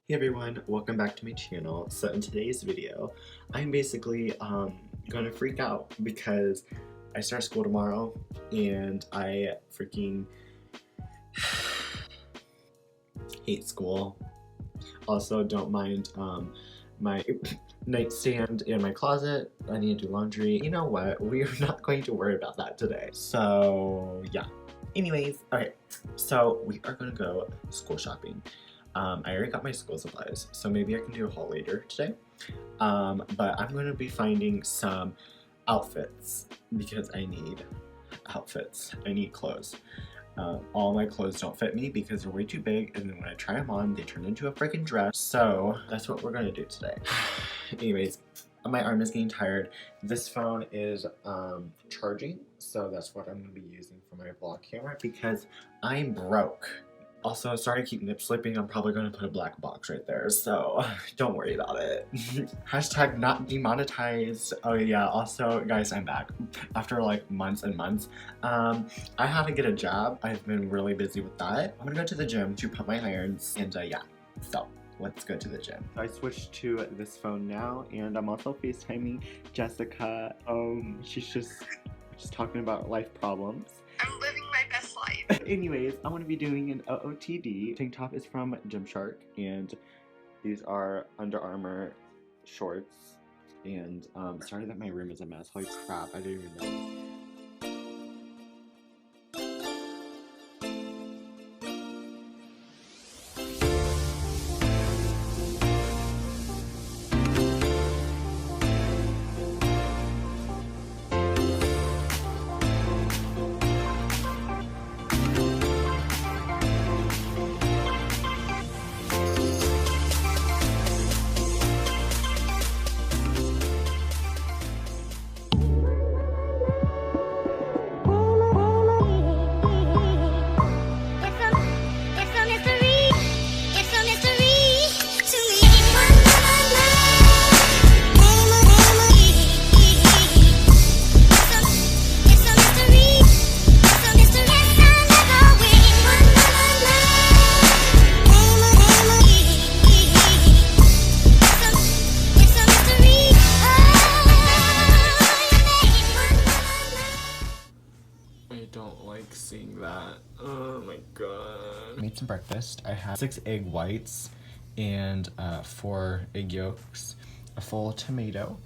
Hey everyone, welcome back to my channel. So in today's video, I'm basically gonna freak out because I start school tomorrow and I freaking hate school. Also, don't mind my nightstand in my closet. I need to do laundry. You know what? We are not going to worry about that today. So yeah. Anyways, alright. So we are gonna go school shopping. I already got my school supplies, so maybe I can do a haul later today. But I'm going to be finding some outfits because I need outfits. I need clothes. All my clothes don't fit me because they're way too big, and then when I try them on, they turn into a freaking dress. So that's what we're going to do today. Anyways, my arm is getting tired. This phone is charging, so that's what I'm going to be using for my vlog camera because I'm broke. Also, sorry I keep nip slipping. I'm probably going to put a black box right there, so don't worry about it. Hashtag not demonetized. Oh yeah, also, guys, I'm back. After like months and months. I had to get a job. I've been really busy with that. I'm gonna go to the gym to pump my irons, and yeah, so let's go to the gym. I switched to this phone now, and I'm also FaceTiming Jessica. She's just talking about life problems. I'm living my best life. Anyways, I'm going to be doing an OOTD. Tank top is from Gymshark, and these are Under Armour shorts. And sorry that my room is a mess. Holy crap, I didn't even know. Seeing that. Oh my god. Made some breakfast. I have 6 egg whites and 4 egg yolks, a full tomato,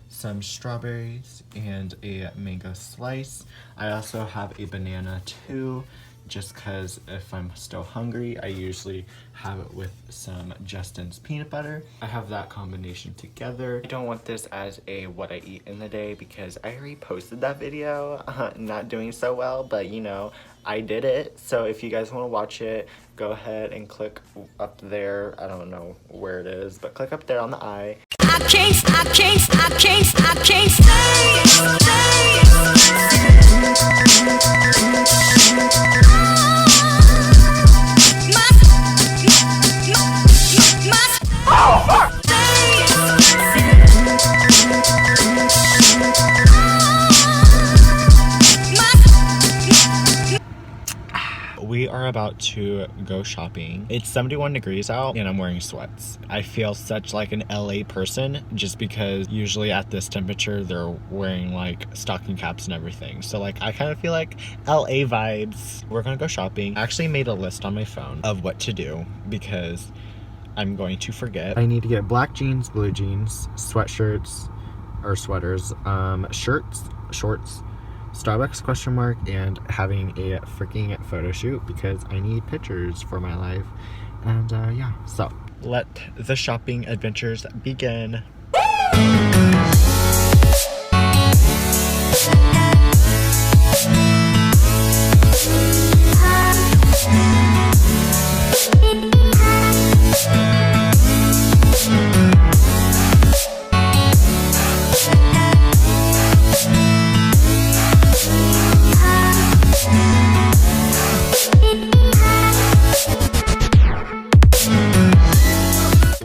some strawberries, and a mango slice. I also have a banana too, just because if I'm still hungry, I usually have it with some Justin's peanut butter. I have that combination together. I don't want this as a what I eat in the day because I already posted that video. Not doing so well, but you know, I did it. So if you guys want to watch it, go ahead and click up there. I don't know where it is, but click up there on the eye. I can't We are about to go shopping. It's 71 degrees out and I'm wearing sweats. I feel such like an LA person just because usually at this temperature they're wearing like stocking caps and everything. So like I kind of feel like LA vibes. We're gonna go shopping. I actually made a list on my phone of what to do because I'm going to forget. I need to get black jeans, blue jeans, sweatshirts or sweaters, shirts, shorts, Starbucks question mark, and having a freaking photo shoot because I need pictures for my life. And yeah, so let the shopping adventures begin.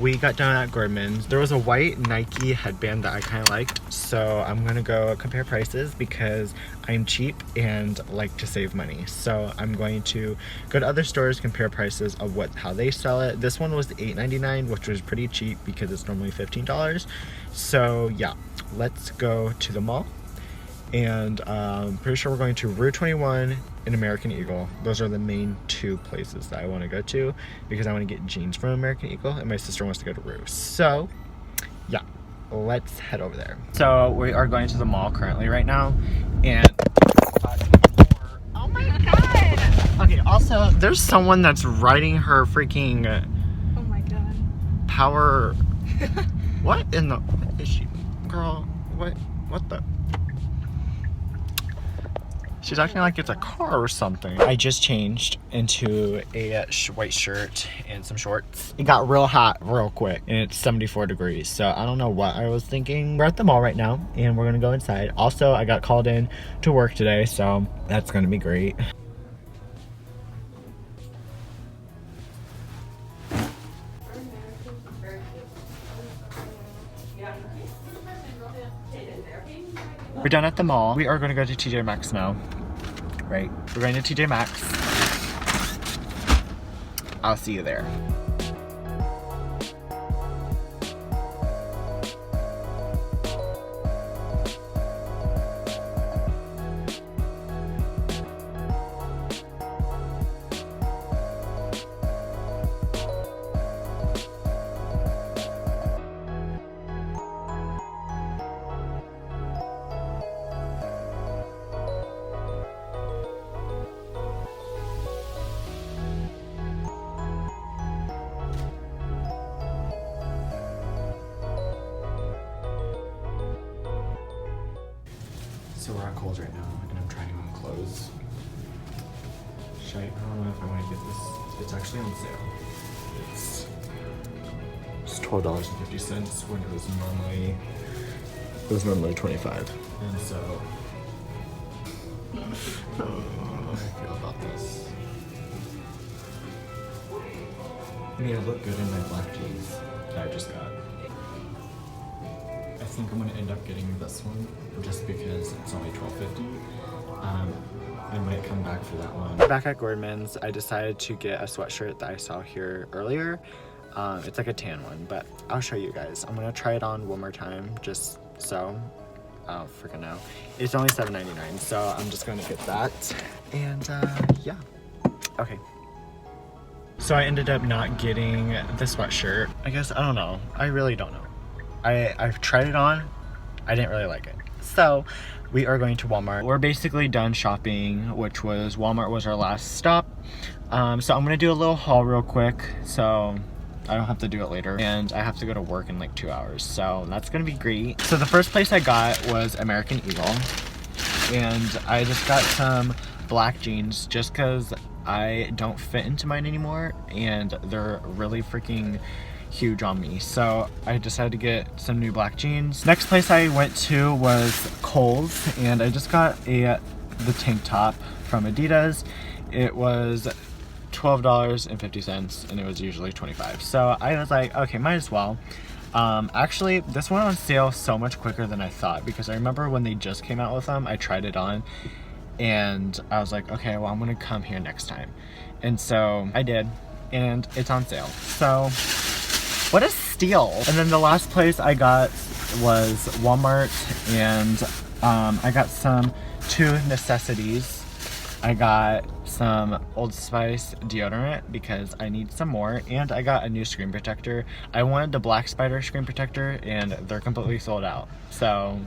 We got done at Gordman's. There was a white Nike headband that I kind of liked, so I'm gonna go compare prices because I'm cheap and like to save money. So I'm going to go to other stores, compare prices of how they sell it. This one was $8.99, which was pretty cheap because it's normally $15. So yeah, let's go to the mall. And pretty sure we're going to Rue 21 and American Eagle. Those are the main two places that I want to go to because I want to get jeans from American Eagle and my sister wants to go to Rue. So yeah, let's head over there. So we are going to the mall currently right now, and oh my god. Okay, also there's someone that's riding her freaking Oh my god. power. What in the, what is she, girl? What the? She's acting like it's a car or something. I just changed into a white shirt and some shorts. It got real hot real quick and it's 74 degrees. So I don't know what I was thinking. We're at the mall right now and we're gonna go inside. Also, I got called in to work today, so that's gonna be great. We're done at the mall. We are going to go to TJ Maxx now. Right? We're going to TJ Maxx. I'll see you there. So we're at Kohl's right now, and I'm trying on clothes. I don't know if I want to get this. It's actually on sale. It's $12.50 when it was normally $25. And so, how do I feel about this? I mean, I look good in my black jeans that I just got. I think I'm gonna end up getting this one just because it's only $12.50. I might come back for that one. Back at Gordman's, I decided to get a sweatshirt that I saw here earlier. It's like a tan one, but I'll show you guys. I'm gonna try it on one more time just so I don't freaking know. It's only $7.99, so I'm just gonna get that. And yeah, okay. So I ended up not getting the sweatshirt. I guess, I don't know. I really don't know. I've tried it on. I didn't really like it. So we are going to Walmart. We're basically done shopping, which was Walmart was our last stop. So I'm gonna do a little haul real quick so I don't have to do it later. And I have to go to work in like 2 hours. So that's gonna be great. So the first place I got was American Eagle. And I just got some black jeans just because I don't fit into mine anymore. And they're really freaking huge on me, so I decided to get some new black jeans. Next place I went to was Kohl's, and I just got the tank top from Adidas. It was $12.50 and it was usually $25, so I was like, okay, might as well. Actually, this went on sale so much quicker than I thought because I remember when they just came out with them, I tried it on and I was like, okay, well, I'm gonna come here next time, and so I did, and it's on sale. So what a steal. And then the last place I got was Walmart, and I got two necessities. I got some Old Spice deodorant because I need some more, and I got a new screen protector. I wanted the Black Spider screen protector and they're completely sold out, so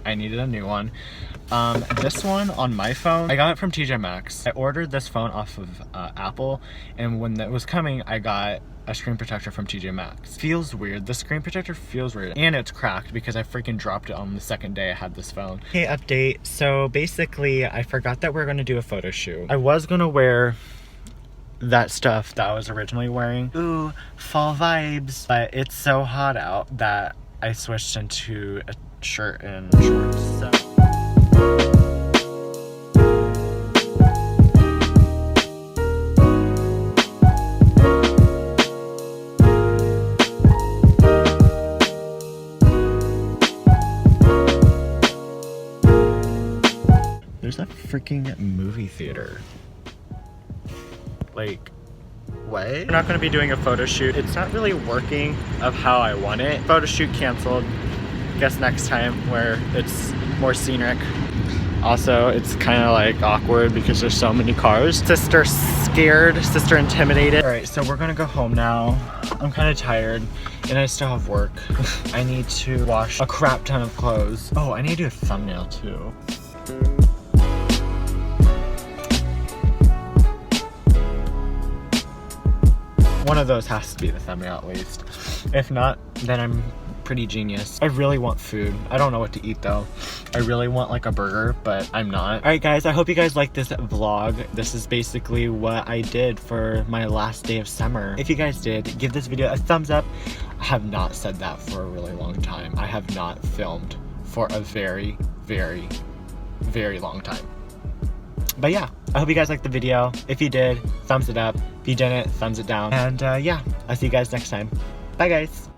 I needed a new one. This one on my phone, I got it from TJ Maxx. I ordered this phone off of Apple, and when it was coming, I got a screen protector from TJ Maxx. Feels weird. The screen protector feels weird. And it's cracked because I freaking dropped it on the second day I had this phone. Okay, update. So basically, I forgot that we are gonna do a photo shoot. I was gonna wear that stuff that I was originally wearing. Ooh, fall vibes. But it's so hot out that I switched into a shirt and shorts. So. freaking movie theater. Like, what? We're not gonna be doing a photo shoot. It's not really working of how I want it. Photo shoot canceled. Guess next time where it's more scenic. Also, it's kind of like awkward because there's so many cars. Sister scared, sister intimidated. All right, so we're gonna go home now. I'm kind of tired and I still have work. I need to wash a crap ton of clothes. Oh, I need to do a thumbnail too. One of those has to be the thumbnail at least. If not, then I'm pretty genius. I really want food. I don't know what to eat though. I really want like a burger, but I'm not. All right guys, I hope you guys like this vlog. This is basically what I did for my last day of summer. If you guys did, give this video a thumbs up. I have not said that for a really long time. I have not filmed for a very, very, very long time. But yeah, I hope you guys liked the video. If you did, thumbs it up. If you didn't, thumbs it down. And yeah, I'll see you guys next time. Bye guys.